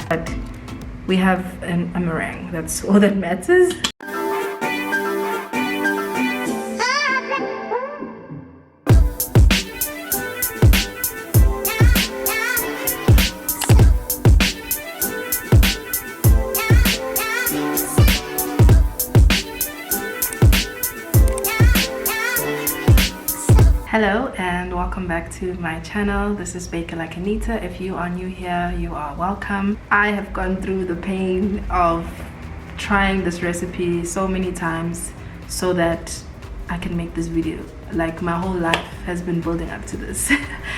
But we have a meringue. That's all that matters. Hello and welcome back to my channel. This is Baker Like Anita. If you are new here, you are welcome. I have gone through the pain of trying this recipe so many times so that I can make this video. Like, my whole life has been building up to this.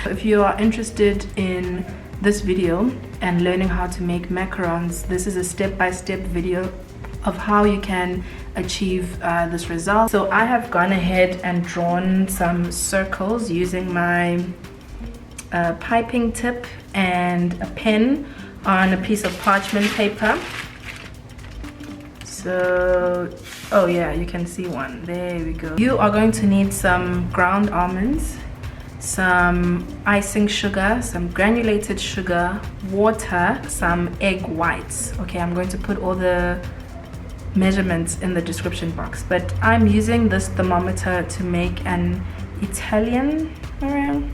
If you are interested in this video and learning how to make macarons, this is a step-by-step video of how you can achieve this result. So I have gone ahead and drawn some circles using my piping tip and a pen on a piece of parchment paper. So, oh yeah, you can see one. There we go. You are going to need some ground almonds, some icing sugar, some granulated sugar, water, some egg whites. Okay, I'm going to put all the measurements in the description box, but I'm using this thermometer to make an Italian meringue.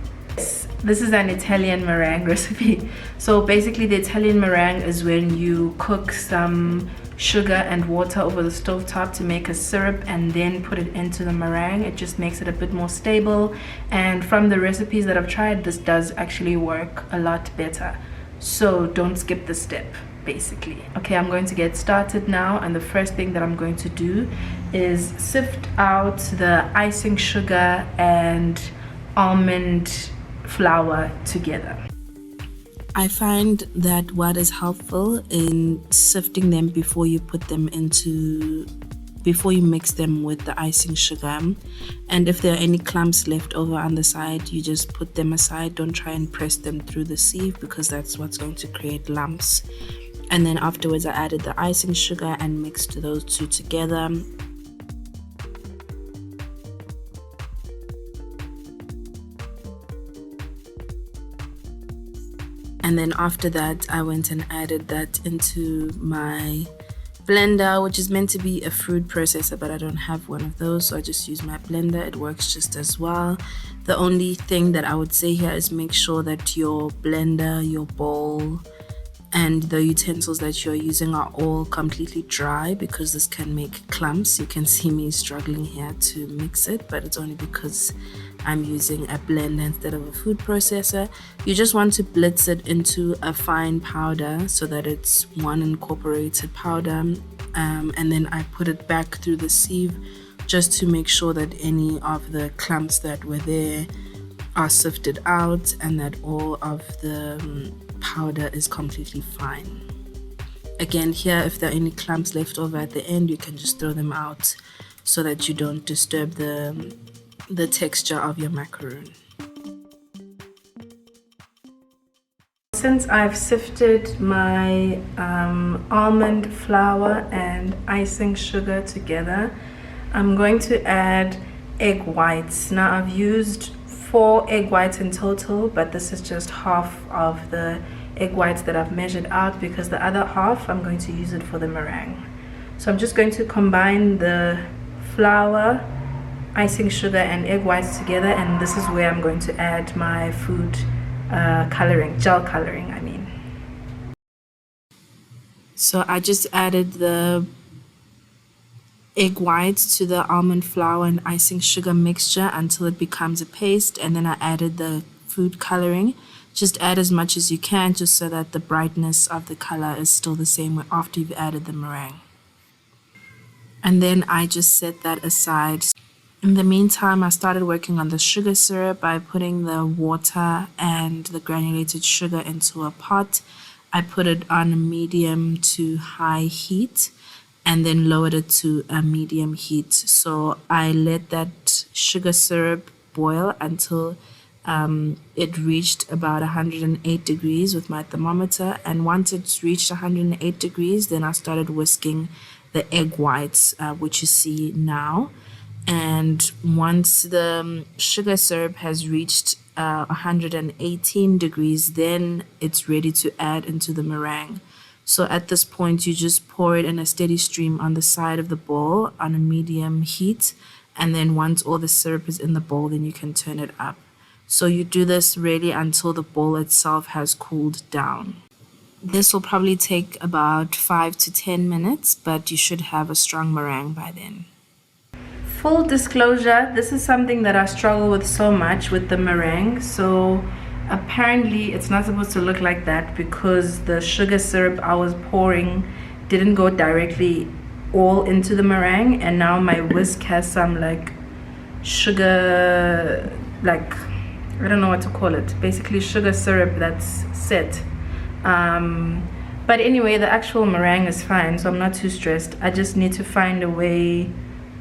This is an Italian meringue recipe. So basically the Italian meringue is when you cook some sugar and water over the stove top to make a syrup and then put it into the meringue. It just makes it a bit more stable, and from the recipes that I've tried, this does actually work a lot better. So don't skip this step, basically. Okay, I'm going to get started now, and the first thing that I'm going to do is sift out the icing sugar and almond flour together. I find that what is helpful in sifting them before you mix them with the icing sugar, and if there are any clumps left over on the side, you just put them aside. Don't try and press them through the sieve because that's what's going to create lumps. And then afterwards I added the icing sugar and mixed those two together. And then after that I went and added that into my blender, which is meant to be a fruit processor, but I don't have one of those, so I just use my blender. It works just as well. The only thing that I would say here is make sure that your blender, your bowl, and the utensils that you're using are all completely dry, because this can make clumps. You can see me struggling here to mix it, but it's only because I'm using a blender instead of a food processor. You just want to blitz it into a fine powder so that it's one incorporated powder, and then I put it back through the sieve just to make sure that any of the clumps that were there are sifted out and that all of the powder is completely fine. Again, here, if there are any clumps left over at the end, you can just throw them out so that you don't disturb the texture of your macaron. Since I've sifted my almond flour and icing sugar together, I'm going to add egg whites. Now I've used 4 egg whites in total, but this is just half of the egg whites that I've measured out, because the other half I'm going to use it for the meringue. So I'm just going to combine the flour, icing sugar and egg whites together, and this is where I'm going to add my food coloring, gel coloring I mean. So I just added the egg whites to the almond flour and icing sugar mixture until it becomes a paste, and then I added the food coloring. Just add as much as you can, just so that the brightness of the color is still the same after you've added the meringue. And then I just set that aside. In the meantime, I started working on the sugar syrup by putting the water and the granulated sugar into a pot. I put it on a medium to high heat and then lowered it to a medium heat. So I let that sugar syrup boil until it reached about 108 degrees with my thermometer, and once it's reached 108 degrees, then I started whisking the egg whites, which you see now. And once the sugar syrup has reached 118 degrees, then it's ready to add into the meringue. So at this point, you just pour it in a steady stream on the side of the bowl on a medium heat. And then once all the syrup is in the bowl, then you can turn it up. So you do this really until the bowl itself has cooled down. This will probably take about 5 to 10 minutes, but you should have a strong meringue by then. Full disclosure, this is something that I struggle with so much with the meringue. So apparently it's not supposed to look like that because the sugar syrup I was pouring didn't go directly all into the meringue, and now my whisk has some like sugar, like I don't know what to call it, basically sugar syrup that's set. But anyway, the actual meringue is fine, so I'm not too stressed. I just need to find a way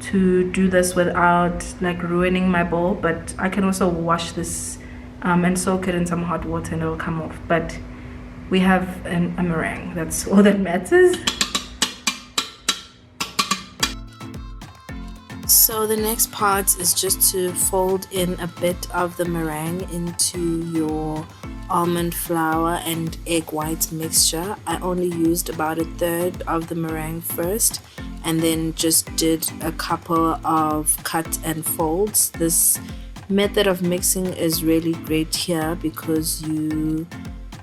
to do this without like ruining my bowl, but I can also wash this and soak it in some hot water and it will come off. But we have a meringue, that's all that matters. So the next part is just to fold in a bit of the meringue into your almond flour and egg white mixture. I only used about 1/3 of the meringue first and then just did a couple of cut and folds. This method of mixing is really great here because you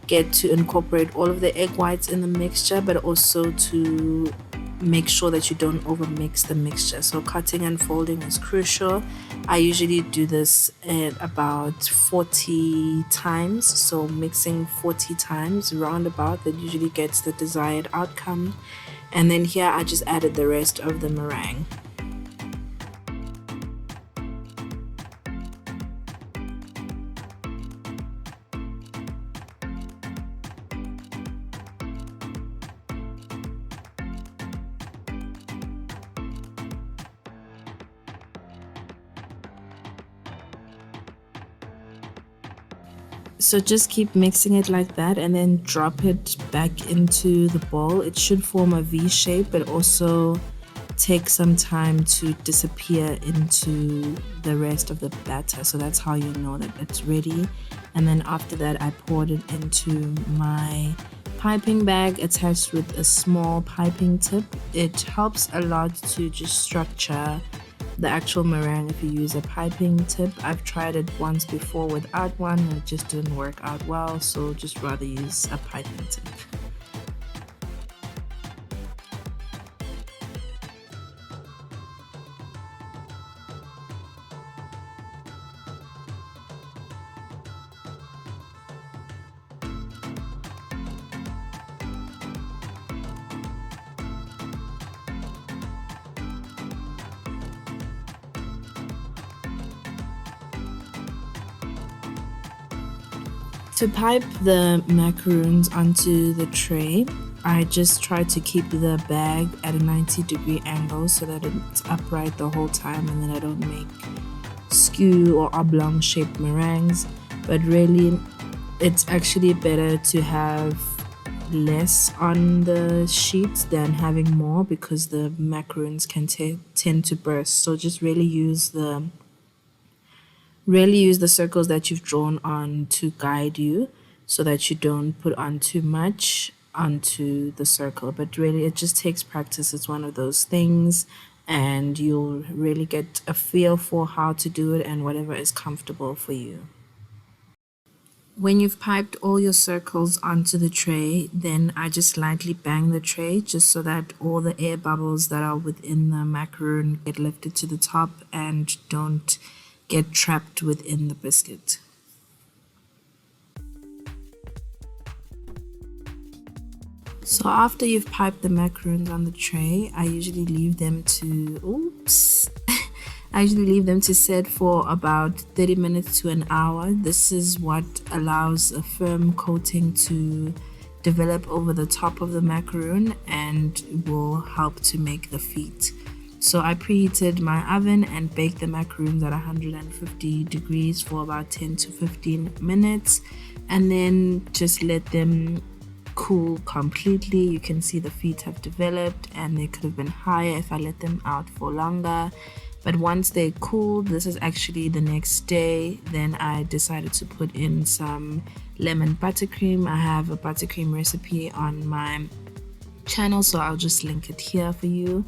get to incorporate all of the egg whites in the mixture, but also to make sure that you don't over mix the mixture. So cutting and folding is crucial. I usually do this at about 40 times, so mixing 40 times roundabout, that usually gets the desired outcome. And then here I just added the rest of the meringue. So just keep mixing it like that and then drop it back into the bowl. It should form a V shape, but also take some time to disappear into the rest of the batter. So that's how you know that it's ready. And then after that, I poured it into my piping bag attached with a small piping tip. It helps a lot to just structure the actual meringue if you use a piping tip. I've tried it once before without one and it just didn't work out well, so just rather use a piping tip. To pipe the macarons onto the tray, I just try to keep the bag at a 90-degree angle so that it's upright the whole time and then I don't make skew or oblong shaped meringues. But really, it's actually better to have less on the sheet than having more because the macarons can tend to burst. So just really use the circles that you've drawn on to guide you so that you don't put on too much onto the circle. But really, it just takes practice. It's one of those things, and you'll really get a feel for how to do it and whatever is comfortable for you. When you've piped all your circles onto the tray, then I just lightly bang the tray just so that all the air bubbles that are within the macaron get lifted to the top and don't get trapped within the biscuit. So after you've piped the macarons on the tray, I usually leave them to set for about 30 minutes to an hour. This is what allows a firm coating to develop over the top of the macaron and will help to make the feet. So I preheated my oven and baked the macarons at 150 degrees for about 10 to 15 minutes and then just let them cool completely. You can see the feet have developed and they could have been higher if I let them out for longer. But once they cooled, this is actually the next day, then I decided to put in some lemon buttercream. I have a buttercream recipe on my channel, so I'll just link it here for you.